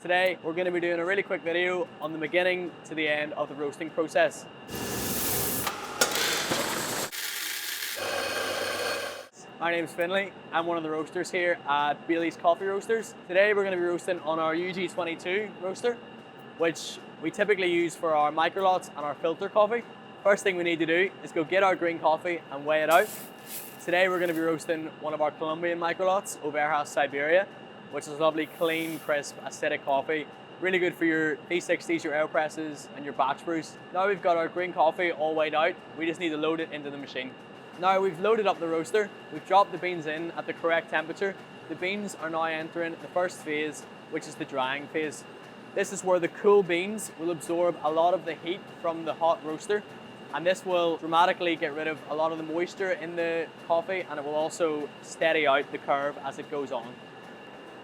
Today we're going to be doing a really quick video on the beginning to the end of the roasting process. My name's Finley. I'm one of the roasters here at Bailey's Coffee Roasters. Today we're going to be roasting on our UG22 roaster, which we typically use for our microlots and our filter coffee. First thing we need to do is go get our green coffee and weigh it out. Today we're going to be roasting one of our Colombian microlots, Ovejas Siberia, which is lovely, clean, crisp, acidic coffee. Really good for your D60s, your AirPresses, and your batch brews. Now we've got our green coffee all weighed out, we just need to load it into the machine. Now we've loaded up the roaster, we've dropped the beans in at the correct temperature. The beans are now entering the first phase, which is the drying phase. This is where the cool beans will absorb a lot of the heat from the hot roaster, and this will dramatically get rid of a lot of the moisture in the coffee, and it will also steady out the curve as it goes on.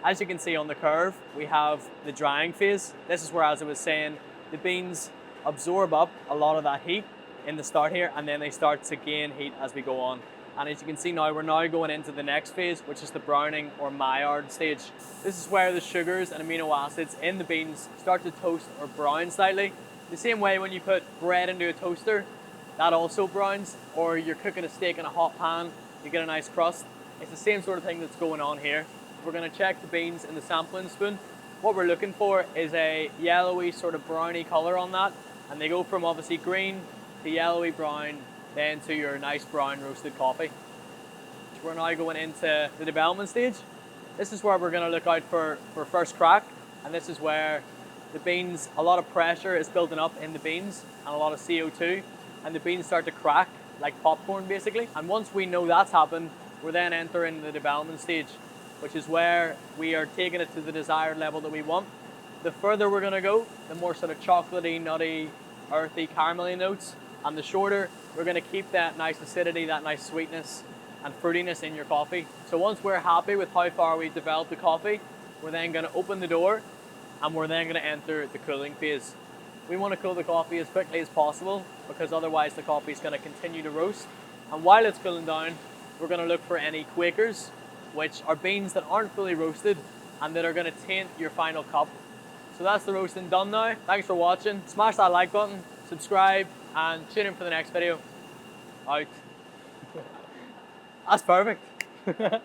As you can see on the curve, we have the drying phase. This is where, as I was saying, the beans absorb up a lot of that heat in the start here, and then they start to gain heat as we go on. And as you can see now, we're now going into the next phase, which is the browning or Maillard stage. This is where the sugars and amino acids in the beans start to toast or brown slightly. The same way when you put bread into a toaster, that also browns, or you're cooking a steak in a hot pan, you get a nice crust. It's the same sort of thing that's going on here. We're going to check the beans in the sampling spoon. What we're looking for is a yellowy sort of browny color on that, and they go from obviously green to yellowy brown, then to your nice brown roasted coffee. We're now going into the development stage. This is where we're going to look out for first crack, and this is where the beans, a lot of pressure is building up in the beans and a lot of CO2, and the beans start to crack like popcorn basically. And once we know that's happened, we're then entering the development stage, which is where we are taking it to the desired level that we want. The further we're gonna go, the more sort of chocolatey, nutty, earthy, caramelly notes, and the shorter, we're gonna keep that nice acidity, that nice sweetness and fruitiness in your coffee. So once we're happy with how far we've developed the coffee, we're then gonna open the door and we're then gonna enter the cooling phase. We wanna cool the coffee as quickly as possible because otherwise the coffee is gonna continue to roast. And while it's cooling down, we're gonna look for any Quakers, which are beans that aren't fully roasted and that are going to taint your final cup. So that's the roasting done now. Thanks for watching. Smash that like button, subscribe, and tune in for the next video. Out. That's perfect.